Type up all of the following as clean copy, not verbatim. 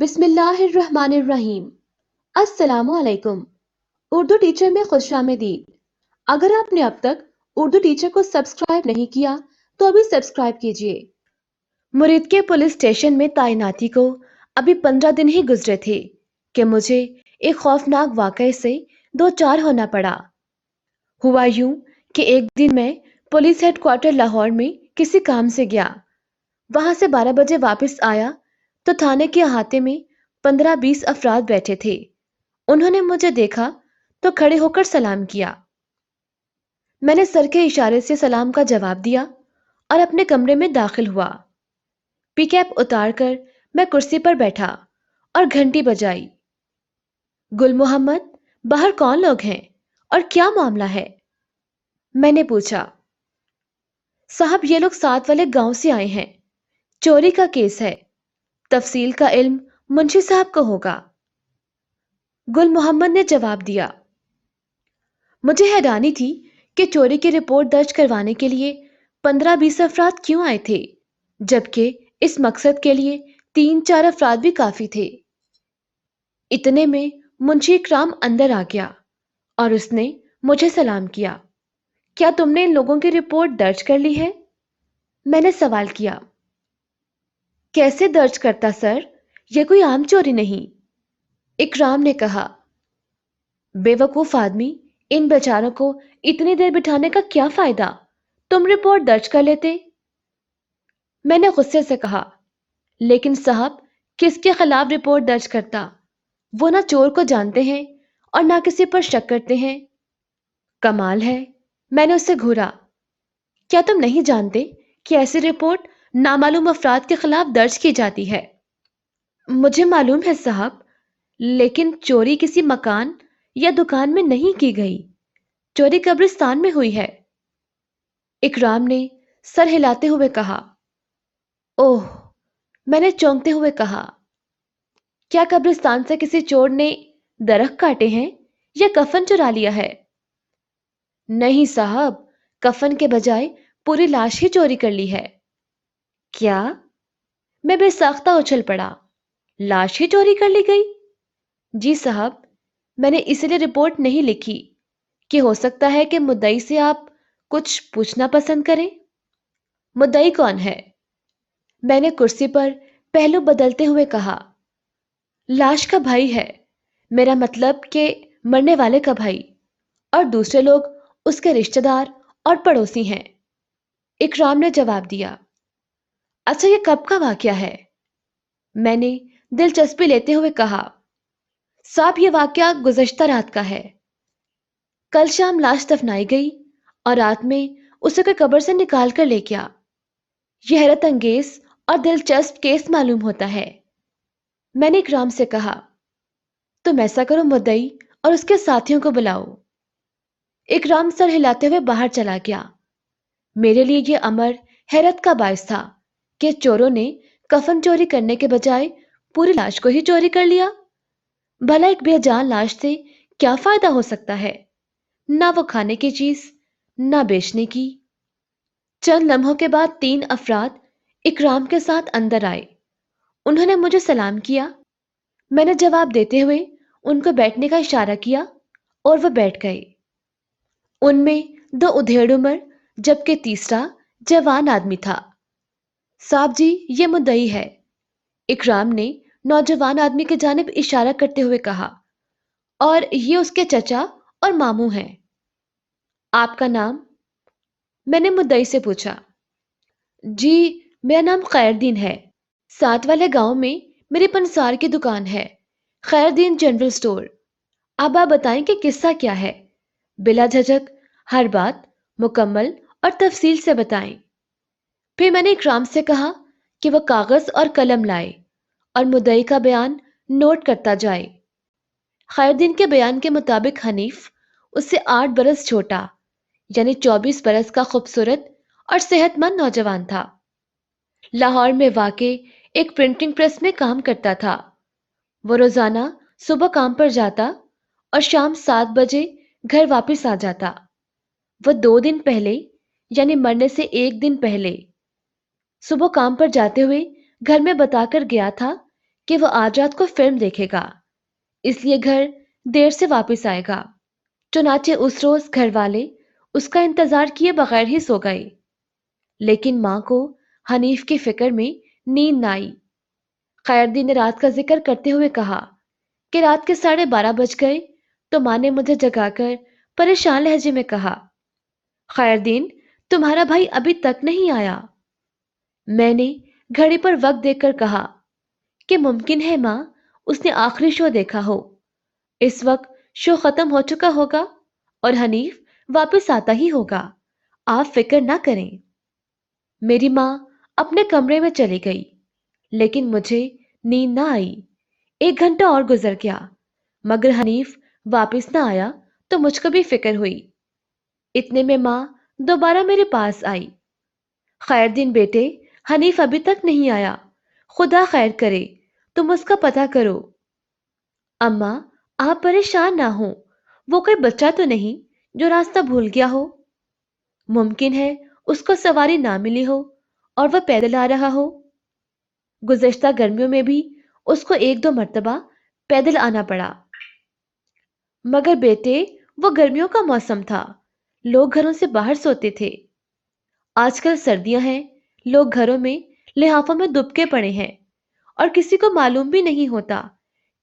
بسم اللہ الرحمن الرحیم۔ السلام علیکم۔ اردو ٹیچر میں خوش آمدید۔ اگر آپ نے اب تک اردو ٹیچر کو سبسکرائب نہیں کیا تو ابھی سبسکرائب کیجئے۔ مرید کے پولیس اسٹیشن میں تعیناتی کو ابھی 15 دن ہی گزرے تھے کہ مجھے ایک خوفناک واقعے سے دوچار ہونا پڑا۔ ہوا یوں کہ ایک دن میں پولیس ہیڈ کوارٹر لاہور میں کسی کام سے گیا۔ وہاں سے 12 بجے واپس آیا تو تھانے کے احاطے میں 15-20 افراد بیٹھے تھے۔ انہوں نے مجھے دیکھا تو کھڑے ہو کر سلام کیا۔ میں نے سر کے اشارے سے سلام کا جواب دیا اور اپنے کمرے میں داخل ہوا۔ پی کیپ اتار کر میں کرسی پر بیٹھا اور گھنٹی بجائی۔ گل محمد، باہر کون لوگ ہیں اور کیا معاملہ ہے؟ میں نے پوچھا۔ صاحب، یہ لوگ ساتھ والے گاؤں سے آئے ہیں، چوری کا کیس ہے، تفصیل کا علم منشی صاحب کو ہوگا، گل محمد نے جواب دیا۔ مجھے حیرانی تھی کہ چوری کی رپورٹ درج کروانے کے لیے 15-20 افراد کیوں آئے تھے، جبکہ اس مقصد کے لیے 3-4 افراد بھی کافی تھے۔ اتنے میں منشی اکرام اندر آ گیا اور اس نے مجھے سلام کیا۔ کیا تم نے ان لوگوں کی رپورٹ درج کر لی ہے؟ میں نے سوال کیا۔ کیسے درج کرتا سر، یہ کوئی عام چوری نہیں، اکرام نے کہا۔ بے وقوف آدمی، ان بیچاروں کو اتنی دیر بٹھانے کا کیا فائدہ؟ تم رپورٹ درج کر لیتے۔ میں نے غصے سے کہا، لیکن صاحب، کس کے خلاف رپورٹ درج کرتا؟ وہ نہ چور کو جانتے ہیں اور نہ کسی پر شک کرتے ہیں۔ کمال ہے، میں نے اسے گھورا۔ کیا تم نہیں جانتے کہ ایسی رپورٹ نامعلوم افراد کے خلاف درج کی جاتی ہے؟ مجھے معلوم ہے صاحب، لیکن چوری کسی مکان یا دکان میں نہیں کی گئی، چوری قبرستان میں ہوئی ہے، اکرام نے سر ہلاتے ہوئے کہا۔ اوہ، میں نے چونکتے ہوئے کہا، کیا قبرستان سے کسی چور نے درخت کاٹے ہیں یا کفن چرا لیا ہے؟ نہیں صاحب، کفن کے بجائے پوری لاش ہی چوری کر لی ہے۔ کیا؟ میں بے ساختہ اچھل پڑا۔ لاش ہی چوری کر لی گئی؟ جی صاحب، میں نے اسی لیے رپورٹ نہیں لکھی کہ ہو سکتا ہے کہ مدعی سے آپ کچھ پوچھنا پسند کریں۔ مدعی کون ہے؟ میں نے کرسی پر پہلو بدلتے ہوئے کہا۔ لاش کا بھائی ہے، میرا مطلب کہ مرنے والے کا بھائی، اور دوسرے لوگ اس کے رشتہ دار اور پڑوسی ہیں، اکرام نے جواب دیا۔ اچھا، یہ کب کا واقعہ ہے؟ میں نے دلچسپی لیتے ہوئے کہا۔ صاحب، یہ واقعہ گزشتہ رات کا ہے۔ کل شام لاش دفنائی گئی اور رات میں اسے کوئی قبر سے نکال کر لے گیا۔ یہ حیرت انگیز اور دلچسپ کیس معلوم ہوتا ہے، میں نے اکرام سے کہا۔ تم ایسا کرو، مدعی اور اس کے ساتھیوں کو بلاؤ۔ اکرام سر ہلاتے ہوئے باہر چلا گیا۔ میرے لیے یہ امر حیرت کا باعث تھا کہ چوروں نے کفن چوری کرنے کے بجائے پوری لاش کو ہی چوری کر لیا۔ بھلا ایک بے جان لاش سے کیا فائدہ ہو سکتا ہے؟ نہ وہ کھانے کی چیز، نہ بیچنے کی۔ چند لمحوں کے بعد 3 افراد اکرام کے ساتھ اندر آئے۔ انہوں نے مجھے سلام کیا۔ میں نے جواب دیتے ہوئے ان کو بیٹھنے کا اشارہ کیا اور وہ بیٹھ گئے۔ ان میں 2 ادھیڑ عمر جبکہ تیسرا جوان آدمی تھا۔ صاحب جی، یہ مدعی ہے، اکرام نے نوجوان آدمی کی جانب اشارہ کرتے ہوئے کہا، اور یہ اس کے چچا اور ماموں ہیں۔ آپ کا نام؟ میں نے مدعی سے پوچھا۔ جی، میرا نام خیر دین ہے، ساتھ والے گاؤں میں میری پنسار کی دکان ہے، خیر دین جنرل سٹور۔ اب آپ بتائیں کہ قصہ کیا ہے، بلا جھجک ہر بات مکمل اور تفصیل سے بتائیں۔ پھر میں نے اکرام سے کہا کہ وہ کاغذ اور قلم لائے اور مدعی کا بیان نوٹ کرتا جائے۔ خیر دین کے بیان کے مطابق حنیف اس سے 8 برس چھوٹا، یعنی 24 برس کا خوبصورت اور صحت مند نوجوان تھا۔ لاہور میں واقع ایک پرنٹنگ پریس میں کام کرتا تھا۔ وہ روزانہ صبح کام پر جاتا اور شام 7 بجے گھر واپس آ جاتا۔ وہ 2 دن پہلے، یعنی مرنے سے 1 دن پہلے، صبح کام پر جاتے ہوئے گھر میں بتا کر گیا تھا کہ وہ آج رات کو فلم دیکھے گا، اس لیے گھر دیر سے واپس آئے گا۔ چنانچہ اس روز گھر والے اس کا انتظار کیے بغیر ہی سو گئے، لیکن ماں کو حنیف کی فکر میں نیند نہ آئی۔ خیردین نے رات کا ذکر کرتے ہوئے کہا کہ رات کے 12:30 بج گئے تو ماں نے مجھے جگا کر پریشان لہجے میں کہا، خیردین تمہارا بھائی ابھی تک نہیں آیا؟ میں نے گھڑی پر وقت دیکھ کر کہا کہ ممکن ہے ماں اس نے آخری شو دیکھا ہو، اس وقت شو ختم ہو چکا ہوگا اور حنیف واپس آتا ہی ہوگا، آپ فکر نہ کریں۔ میری ماں اپنے کمرے میں چلی گئی، لیکن مجھے نیند نہ آئی۔ 1 گھنٹہ اور گزر گیا مگر حنیف واپس نہ آیا تو مجھ کو بھی فکر ہوئی۔ اتنے میں ماں دوبارہ میرے پاس آئی، خیردین بیٹے حنیف ابھی تک نہیں آیا، خدا خیر کرے تم اس کا پتہ کرو۔ اماں آپ پریشان نہ ہوں، وہ کوئی بچہ تو نہیں جو راستہ بھول گیا ہو، ممکن ہے اس کو سواری نہ ملی ہو اور وہ پیدل آ رہا ہو۔ گزشتہ گرمیوں میں بھی اس کو 1-2 مرتبہ پیدل آنا پڑا، مگر بیٹے وہ گرمیوں کا موسم تھا، لوگ گھروں سے باہر سوتے تھے۔ آج کل سردیاں ہیں، لوگ گھروں میں لحافوں میں دبکے پڑے ہیں اور کسی کو معلوم بھی نہیں ہوتا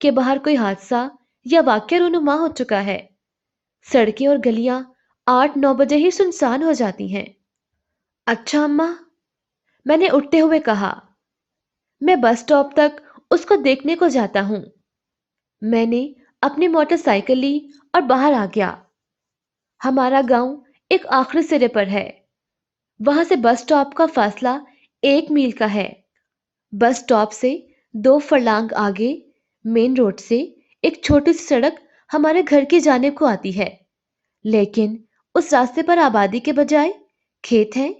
کہ باہر کوئی حادثہ یا واقعہ رونما ہو چکا ہے۔ سڑکیں اور گلیاں 8-9 بجے ہی سنسان ہو جاتی ہیں۔ اچھا اماں، میں نے اٹھتے ہوئے کہا، میں بس سٹاپ تک اس کو دیکھنے کو جاتا ہوں۔ میں نے اپنی موٹر سائیکل لی اور باہر آ گیا۔ ہمارا گاؤں ایک آخری سرے پر ہے، وہاں سے بس سٹاپ کا فاصلہ 1 میل کا ہے۔ بس سٹاپ سے 2 فرلانگ آگے مین روڈ سے ایک چھوٹی سی سڑک ہمارے گھر کی جانب کو آتی ہے، لیکن اس راستے پر آبادی کے بجائے کھیت ہیں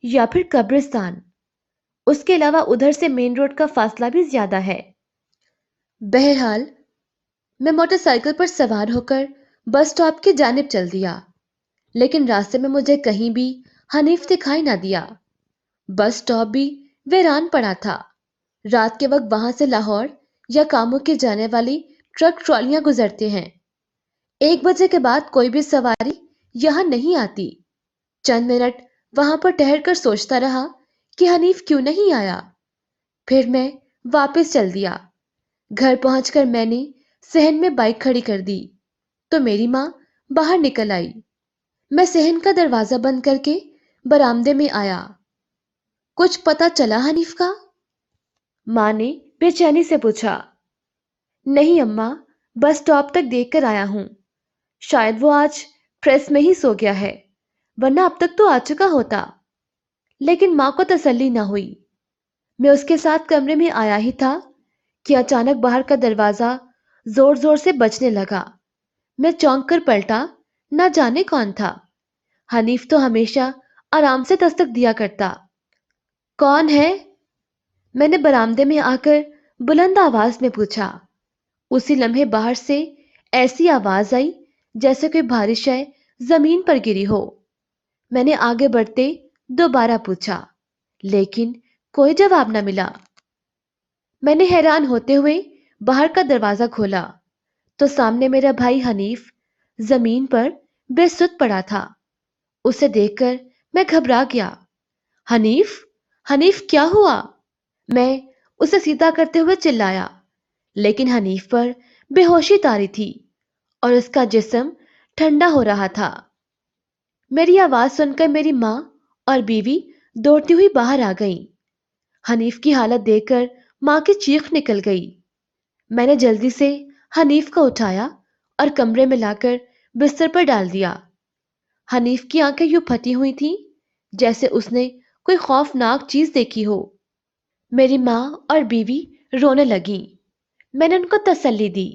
یا پھر قبرستان۔ اس کے علاوہ ادھر سے مین روڈ کا فاصلہ بھی زیادہ ہے۔ بہرحال میں موٹر سائیکل پر سوار ہو کر بس سٹاپ کی جانب چل دیا، لیکن راستے میں مجھے کہیں بھی حنیف دکھائی نہ دیا۔ بس سٹاپ بھی ویران پڑا تھا۔ رات کے وقت وہاں سے لاہور یا کاموں کی جانے والی ٹرک ٹرالیاں گزرتے ہیں۔ 1 بجے کے بعد کوئی بھی سواری یہاں نہیں آتی۔ چند منٹ وہاں پر ٹہر کر سوچتا رہا کہ حنیف کیوں نہیں آیا، پھر میں واپس چل دیا۔ گھر پہنچ کر میں نے صحن میں بائک کھڑی کر دی تو میری ماں باہر نکل آئی۔ میں صحن کا دروازہ بند کر کے برآمدے میں آیا۔ کچھ پتہ چلا حنیف کا؟ ماں نے بے چینی سے پوچھا۔ نہیں اماں، بس سٹاپ تک دیکھ کر آیا ہوں، شاید وہ آج پریس میں ہی سو گیا ہے، ورنہ اب تک تو آ چکا ہوتا۔ لیکن ماں کو تسلی نہ ہوئی۔ میں اس کے ساتھ کمرے میں آیا ہی تھا کہ اچانک باہر کا دروازہ زور زور سے بجنے لگا۔ میں چونک کر پلٹا، نہ جانے کون تھا۔ حنیف تو ہمیشہ آرام سے دستک دیا کرتا۔ کون ہے؟ میں نے برآمدے میں آ کر بلند آواز میں پوچھا۔ اسی لمحے باہر سے ایسی آواز آئی جیسے کوئی بھاری شے زمین پر گری ہو۔ میں نے آگے بڑھتے دوبارہ پوچھا، لیکن کوئی جواب نہ ملا۔ میں نے حیران ہوتے ہوئے باہر کا دروازہ کھولا تو سامنے میرا بھائی حنیف زمین پر بے سدھ پڑا تھا۔ اسے دیکھ کر میں گھبرا گیا۔ حنیف، حنیف کیا ہوا؟ میں اسے سیدھا کرتے ہوئے چلایا، لیکن حنیف پر بے ہوشی طاری تھی اور اس کا جسم ٹھنڈا ہو رہا تھا۔ میری آواز سن کر میری ماں اور بیوی دوڑتی ہوئی باہر آ گئیں۔ حنیف کی حالت دیکھ کر ماں کی چیخ نکل گئی۔ میں نے جلدی سے حنیف کو اٹھایا اور کمرے میں لا کر بستر پر ڈال دیا۔ حنیف کی آنکھیں یوں پھٹی ہوئی تھیں جیسے اس نے کوئی خوفناک چیز دیکھی ہو۔ میری ماں اور بیوی رونے لگیں۔ میں نے ان کو تسلی دی،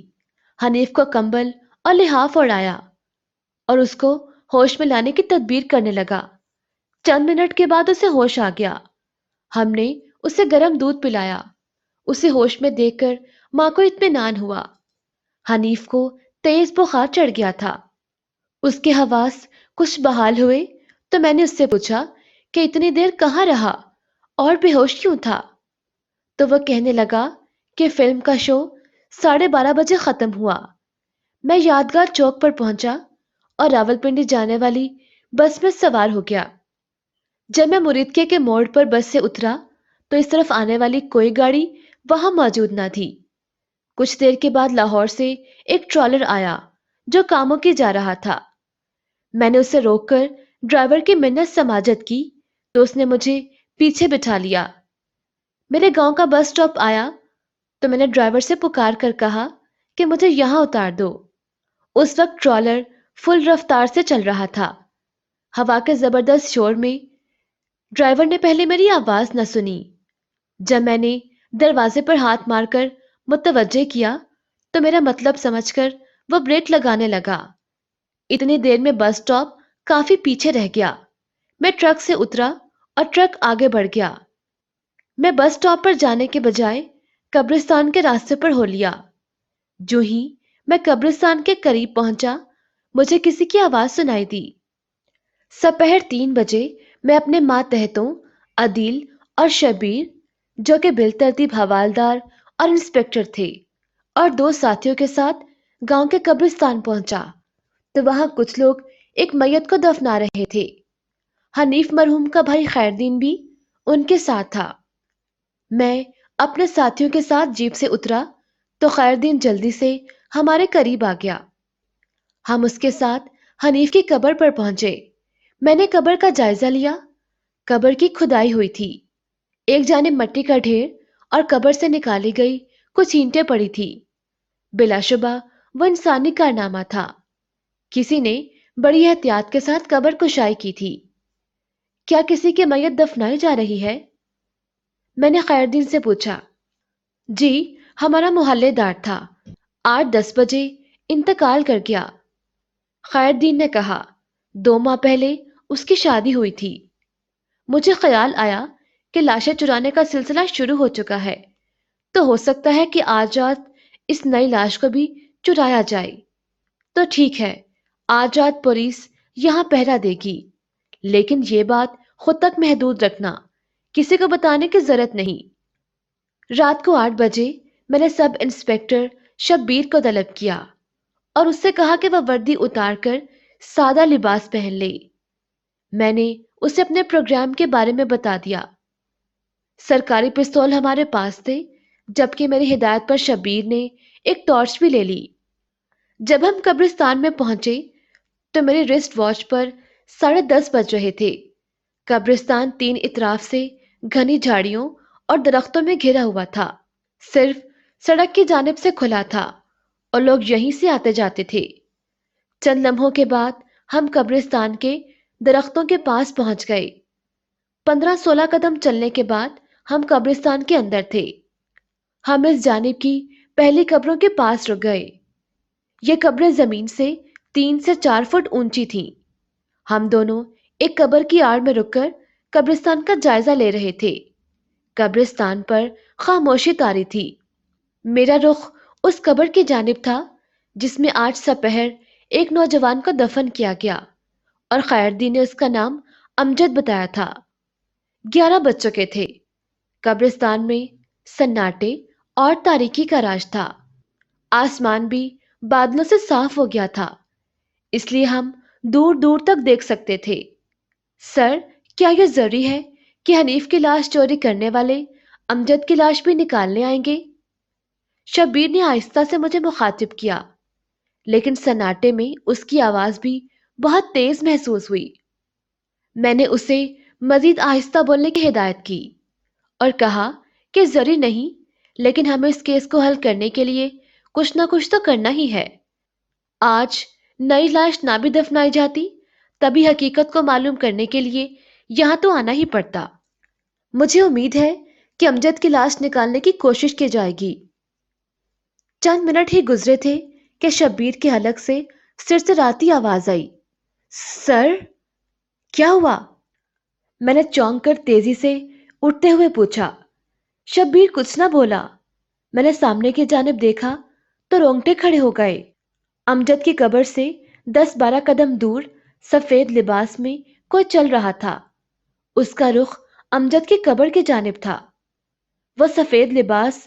حنیف کو کمبل اور لحاف اڑایا اور اس کو ہوش میں لانے کی تدبیر کرنے لگا۔ چند منٹ کے بعد اسے ہوش آ گیا۔ ہم نے اسے گرم دودھ پلایا۔ اسے ہوش میں دیکھ کر ماں کو اطمینان ہوا۔ حنیف کو تیز بخار چڑھ گیا تھا۔ اس کے حواس کچھ بحال ہوئے تو میں نے اس سے پوچھا کہ اتنی دیر کہاں رہا اور بے ہوش کیوں تھا؟ تو وہ کہنے لگا کہ فلم کا شو 12:30 بجے ختم ہوا۔ میں یادگار چوک پر پہنچا اور راولپنڈی جانے والی بس میں سوار ہو گیا۔ جب میں مریدکے کے موڑ پر بس سے اترا تو اس طرف آنے والی کوئی گاڑی وہاں موجود نہ تھی۔ کچھ دیر کے بعد لاہور سے ایک ٹرالر آیا جو کاموں کی جا رہا تھا۔ میں نے اسے روک کر ڈرائیور کی منت سماجت کی تو اس نے مجھے پیچھے بٹھا لیا۔ میرے گاؤں کا بس سٹاپ آیا تو میں نے ڈرائیور سے پکار کر کہا کہ مجھے یہاں اتار دو۔ اس وقت ٹرالر فل رفتار سے چل رہا تھا۔ ہوا کے زبردست شور میں ڈرائیور نے پہلے میری آواز نہ سنی۔ جب میں نے دروازے پر ہاتھ مار کر متوجہ کیا تو میرا مطلب سمجھ کر وہ بریک لگانے لگا۔ اتنی دیر میں بس سٹاپ کافی پیچھے رہ گیا۔ میں ٹرک سے اترا اور ٹرک آگے بڑھ گیا۔ میں بس سٹاپ پر جانے کے بجائے قبرستان کے راستے پر ہو لیا۔ جو ہی میں قبرستان کے قریب پہنچا مجھے کسی کی آواز سنائی دی۔ سپہر 3 بجے میں اپنے ماتحتوں عدیل اور شبیر، جو کہ بالترتیب حوالدار اور انسپکٹر تھے، اور 2 ساتھیوں کے ساتھ گاؤں کے قبرستان پہنچا تو وہاں کچھ لوگ ایک میت کو دفنا رہے تھے۔ حنیف مرحوم کا بھائی خیردین بھی ان کے ساتھ تھا۔ میں اپنے ساتھیوں کے ساتھ جیپ سے اترا تو خیردین جلدی سے ہمارے قریب آ گیا۔ ہم اس کے ساتھ حنیف کی قبر پر پہنچے۔ میں نے قبر کا جائزہ لیا۔ قبر کی کھدائی ہوئی تھی۔ ایک جانب مٹی کا ڈھیر اور قبر سے نکالی گئی کچھ اینٹیں پڑی تھی۔ بلا شبہ وہ انسانی کارنامہ تھا۔ کسی نے بڑی احتیاط کے ساتھ قبر کشائی کی تھی۔ کیا کسی کی میت دفنائی جا رہی ہے؟ میں نے خیردین سے پوچھا۔ جی، ہمارا محلے دار تھا، 8-10 بجے انتقال کر گیا۔ خیردین نے کہا، 2 ماہ پہلے اس کی شادی ہوئی تھی۔ مجھے خیال آیا کہ لاشیں چرانے کا سلسلہ شروع ہو چکا ہے، تو ہو سکتا ہے کہ آج رات اس نئی لاش کو بھی چرایا جائے۔ تو ٹھیک ہے، آج رات پولیس یہاں پہرا دے گی، لیکن یہ بات خود تک محدود رکھنا، کسی کو بتانے کی ضرورت نہیں۔ رات کو 8 بجے میں نے سب انسپکٹر شبیر کو طلب کیا اور اس سے کہا کہ وہ وردی اتار کر سادہ لباس پہن لے۔ میں نے اسے اپنے پروگرام کے بارے میں بتا دیا۔ سرکاری پستول ہمارے پاس تھے، جبکہ میری ہدایت پر شبیر نے ایک ٹارچ بھی لے لی۔ جب ہم قبرستان میں پہنچے تو میری رسٹ واچ پر 10:30 بج رہے تھے۔ قبرستان 3 اطراف سے گھنی جھاڑیوں اور درختوں میں گھرا ہوا تھا۔ صرف سڑک کی جانب سے کھلا تھا اور لوگ یہیں سے آتے جاتے تھے۔ چند لمحوں کے بعد ہم قبرستان کے درختوں کے پاس پہنچ گئے۔ 15-16 قدم چلنے کے بعد ہم قبرستان کے اندر تھے۔ ہم اس جانب کی پہلی قبروں کے پاس رک گئے۔ یہ قبریں زمین سے 3 سے 4 فٹ اونچی تھیں۔ ہم دونوں ایک قبر کی آڑ میں رک کر قبرستان کا جائزہ لے رہے تھے۔ قبرستان پر خاموشی طاری تھی۔ میرا رخ اس قبر کی جانب تھا جس میں آج سپہر ایک نوجوان کو دفن کیا گیا اور خیردین نے اس کا نام امجد بتایا تھا۔ 11 بج چکے تھے۔ قبرستان میں سناٹے اور تاریکی کا راج تھا۔ آسمان بھی بادلوں سے صاف ہو گیا تھا، اس لیے ہم دور دور تک دیکھ سکتے تھے۔ سر، کیا یہ ضروری ہے کہ حنیف کی لاش چوری کرنے والے امجد کی لاش بھی نکالنے آئیں گے؟ شبیر نے آہستہ سے مجھے مخاطب کیا، لیکن سناٹے میں اس کی آواز بھی بہت تیز محسوس ہوئی۔ میں نے اسے مزید آہستہ بولنے کی ہدایت کی اور کہا کہ ضروری نہیں، لیکن ہمیں اس کیس کو حل کرنے کے لیے کچھ نہ کچھ تو کرنا ہی ہے۔ آج نئی لاش نہ بھی دفنائی جاتی تبھی حقیقت کو معلوم کرنے کے لیے یہاں تو آنا ہی پڑتا۔ مجھے امید ہے کہ امجد کی لاش نکالنے کی کوشش کی جائے گی۔ چند منٹ ہی گزرے تھے کہ شبیر کے حلق سے سرسراتی آواز آئی، سر؟ کیا ہوا؟ میں نے چونک کر تیزی سے اٹھتے ہوئے پوچھا۔ شبیر کچھ نہ بولا۔ میں نے سامنے کی جانب دیکھا تو رونگٹے کھڑے ہو گئے۔ امجد کی قبر سے 10-12 قدم دور سفید لباس میں کوئی چل رہا تھا۔ اس کا رخ امجد کی قبر کی جانب تھا۔ وہ سفید لباس